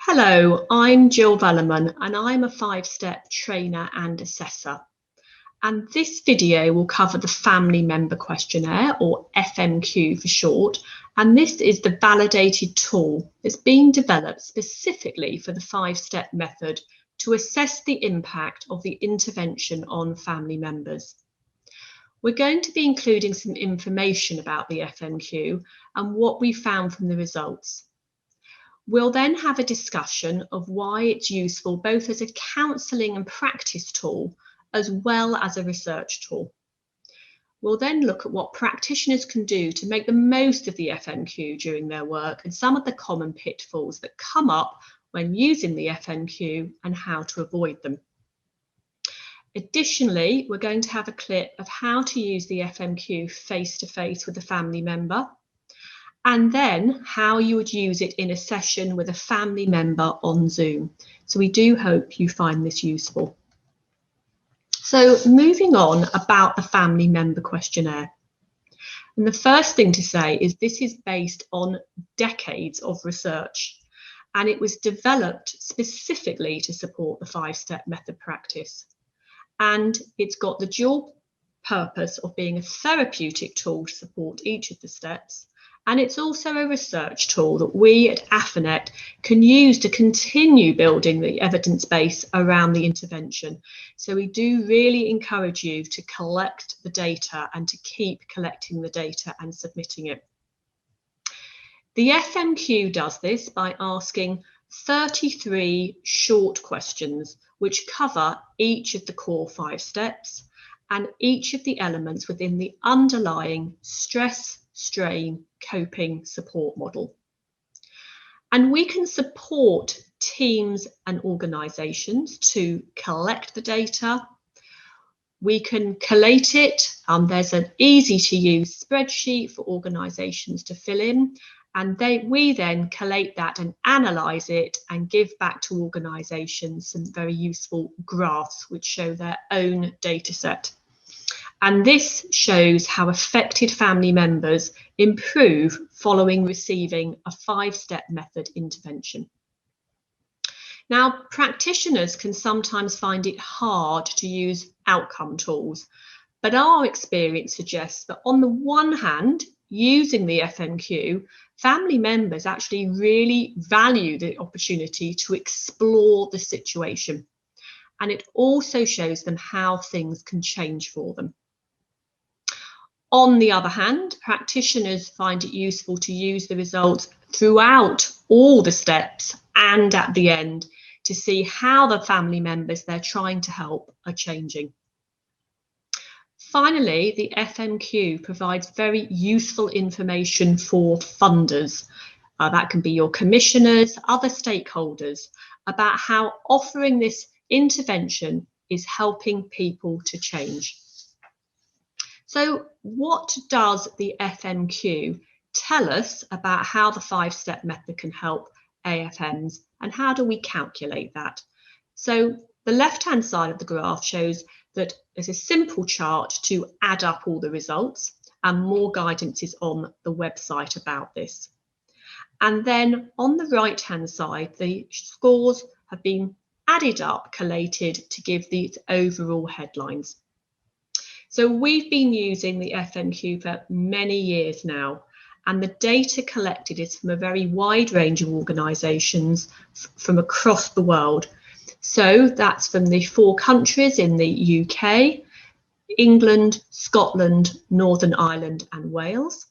Hello, I'm Jill Vellerman and I'm a 5-step trainer and assessor. And this video will cover the Family Member Questionnaire, or FMQ for short. And this is the validated tool that's being developed specifically for the 5-step method to assess the impact of the intervention on family members. We're going to be including some information about the FMQ and what we found from the results. We'll then have a discussion of why it's useful both as a counselling and practice tool as well as a research tool. We'll then look at what practitioners can do to make the most of the FMQ during their work and some of the common pitfalls that come up when using the FMQ and how to avoid them. Additionally, we're going to have a clip of how to use the FMQ face-to-face with a family member, and then how you would use it in a session with a family member on Zoom. So we do hope you find this useful. So moving on about the Family Member Questionnaire. And the first thing to say is this is based on decades of research, and it was developed specifically to support the 5-step method practice. And it's got the dual purpose of being a therapeutic tool to support each of the steps. And it's also a research tool that we at AFANET can use to continue building the evidence base around the intervention. So we do really encourage you to collect the data and to keep collecting the data and submitting it. The FMQ does this by asking 33 short questions which cover each of the core 5 steps and each of the elements within the underlying stress, strain, coping support model. And we can support teams and organisations to collect the data. We can collate it. There's an easy to use spreadsheet for organisations to fill in, and we then collate that and analyse it and give back to organisations some very useful graphs which show their own data set. And this shows how affected family members improve following receiving a 5-step method intervention. Now, practitioners can sometimes find it hard to use outcome tools, but our experience suggests that on the one hand, using the FMQ, family members actually really value the opportunity to explore the situation. And it also shows them how things can change for them. On the other hand, practitioners find it useful to use the results throughout all the steps and at the end to see how the family members they're trying to help are changing. Finally, the FMQ provides very useful information for funders. That can be your commissioners, other stakeholders, about how offering this intervention is helping people to change. So what does the FMQ tell us about how the 5-step method can help AFMs, and how do we calculate that? So the left-hand side of the graph shows that there's a simple chart to add up all the results, and more guidance is on the website about this. And then on the right-hand side, the scores have been added up, collated to give these overall headlines. So we've been using the FMQ for many years now, and the data collected is from a very wide range of organisations from across the world. So that's from the 4 countries in the UK, England, Scotland, Northern Ireland and Wales.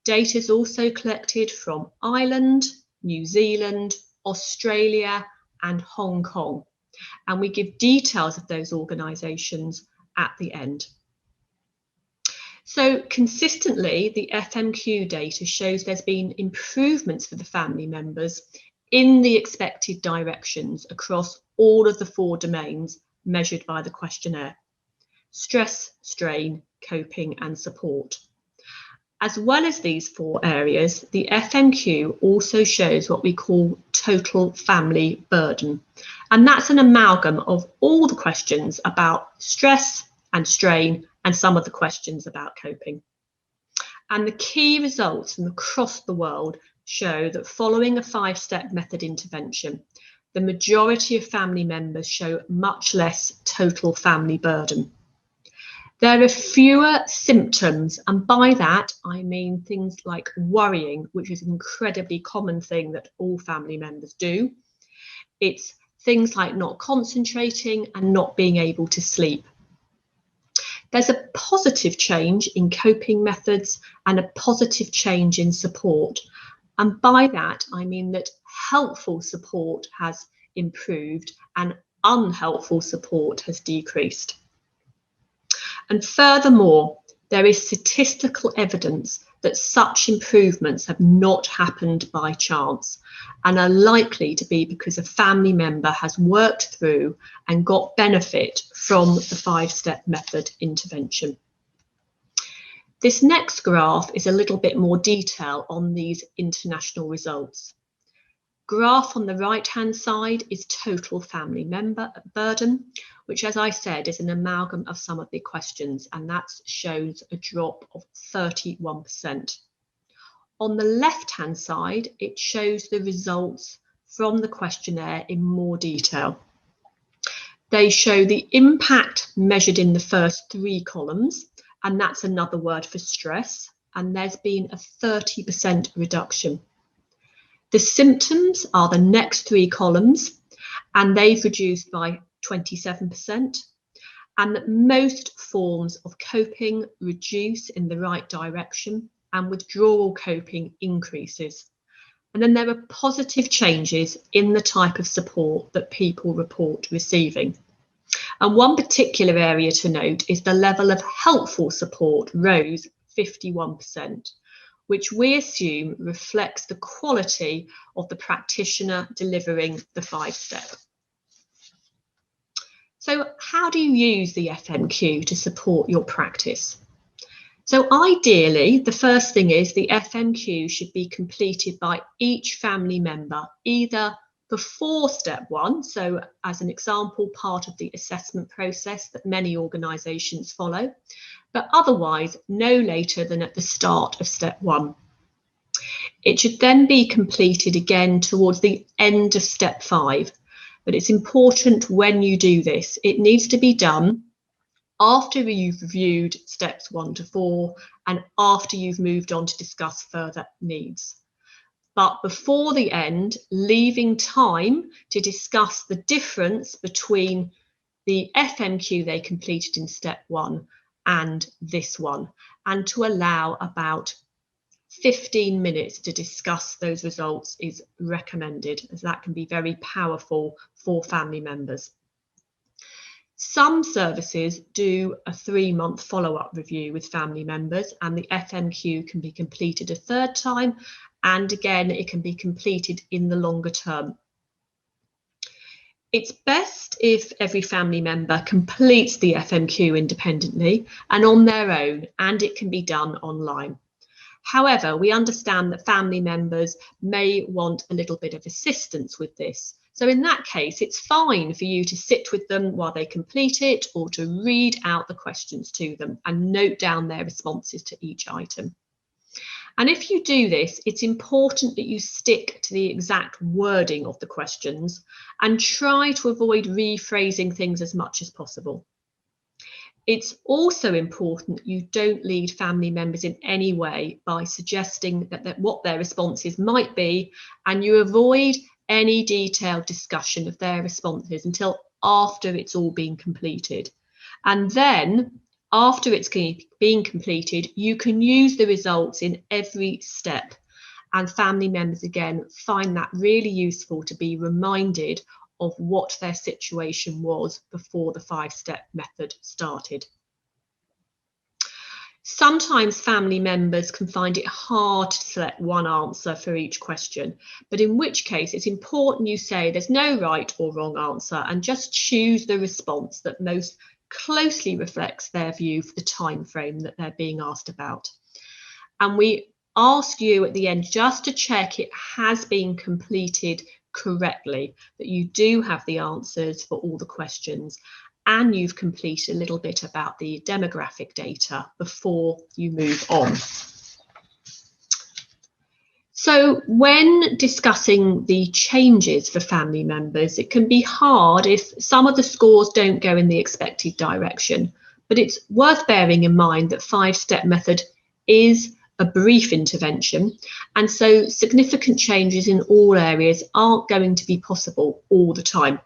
Data is also collected from Ireland, New Zealand, Australia and Hong Kong. And we give details of those organisations at the end. So consistently, the FMQ data shows there's been improvements for the family members in the expected directions across all of the 4 domains measured by the questionnaire: stress, strain, coping and support. As well as these 4 areas, the FMQ also shows what we call total family burden. And that's an amalgam of all the questions about stress and strain and some of the questions about coping. And the key results from across the world show that following a 5-step method intervention, the majority of family members show much less total family burden. There are fewer symptoms, and by that I mean things like worrying, which is an incredibly common thing that all family members do. It's things like not concentrating and not being able to sleep. There's a positive change in coping methods and a positive change in support. And by that, I mean that helpful support has improved and unhelpful support has decreased. And furthermore, there is statistical evidence that such improvements have not happened by chance and are likely to be because a family member has worked through and got benefit from the 5-step method intervention. This next graph is a little bit more detail on these international results. Graph on the right-hand side is total family member burden, which, as I said, is an amalgam of some of the questions, and that shows a drop of 31%. On the left-hand side, it shows the results from the questionnaire in more detail. They show the impact measured in the first 3 columns, and that's another word for stress, and there's been a 30% reduction. The symptoms are the next 3 columns, and they've reduced by 27%, and that most forms of coping reduce in the right direction and withdrawal coping increases. And then there are positive changes in the type of support that people report receiving. And one particular area to note is the level of helpful support rose 51%. Which we assume reflects the quality of the practitioner delivering the 5-step. So how do you use the FMQ to support your practice? So ideally, the first thing is the FMQ should be completed by each family member, either before step 1, so as an example, part of the assessment process that many organisations follow, but otherwise no later than at the start of step 1. It should then be completed again towards the end of step 5, but it's important when you do this, it needs to be done after you've reviewed steps 1 to 4 and after you've moved on to discuss further needs. But before the end, leaving time to discuss the difference between the FMQ they completed in step 1 and this one, and to allow about 15 minutes to discuss those results is recommended, as that can be very powerful for family members. Some services do a 3-month follow-up review with family members, and the FMQ can be completed a 3rd time, and again it can be completed in the longer term. It's best if every family member completes the FMQ independently and on their own, and it can be done online. However, we understand that family members may want a little bit of assistance with this. So in that case, it's fine for you to sit with them while they complete it, or to read out the questions to them and note down their responses to each item. And if you do this, it's important that you stick to the exact wording of the questions and try to avoid rephrasing things as much as possible. It's also important you don't lead family members in any way by suggesting that what their responses might be, and you avoid any detailed discussion of their responses until after it's all been completed. And then, after it's been completed, you can use the results in every step. And family members, again, find that really useful to be reminded of what their situation was before the 5-step method started. Sometimes family members can find it hard to select one answer for each question, but in which case it's important you say there's no right or wrong answer and just choose the response that most closely reflects their view for the time frame that they're being asked about. And we ask you at the end just to check it has been completed correctly, that you do have the answers for all the questions, and you've completed a little bit about the demographic data before you move on. So when discussing the changes for family members, it can be hard if some of the scores don't go in the expected direction, but it's worth bearing in mind that 5-step method is a brief intervention, and so significant changes in all areas aren't going to be possible all the time.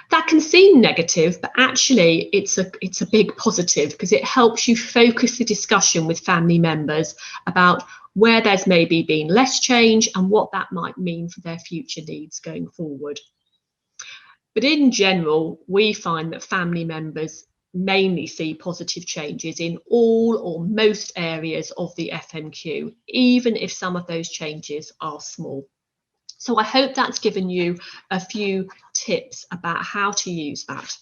That can seem negative, but actually it's a big positive because it helps you focus the discussion with family members about where there's maybe been less change and what that might mean for their future needs going forward. But in general, we find that family members mainly see positive changes in all or most areas of the FMQ, even if some of those changes are small. So I hope that's given you a few tips about how to use that.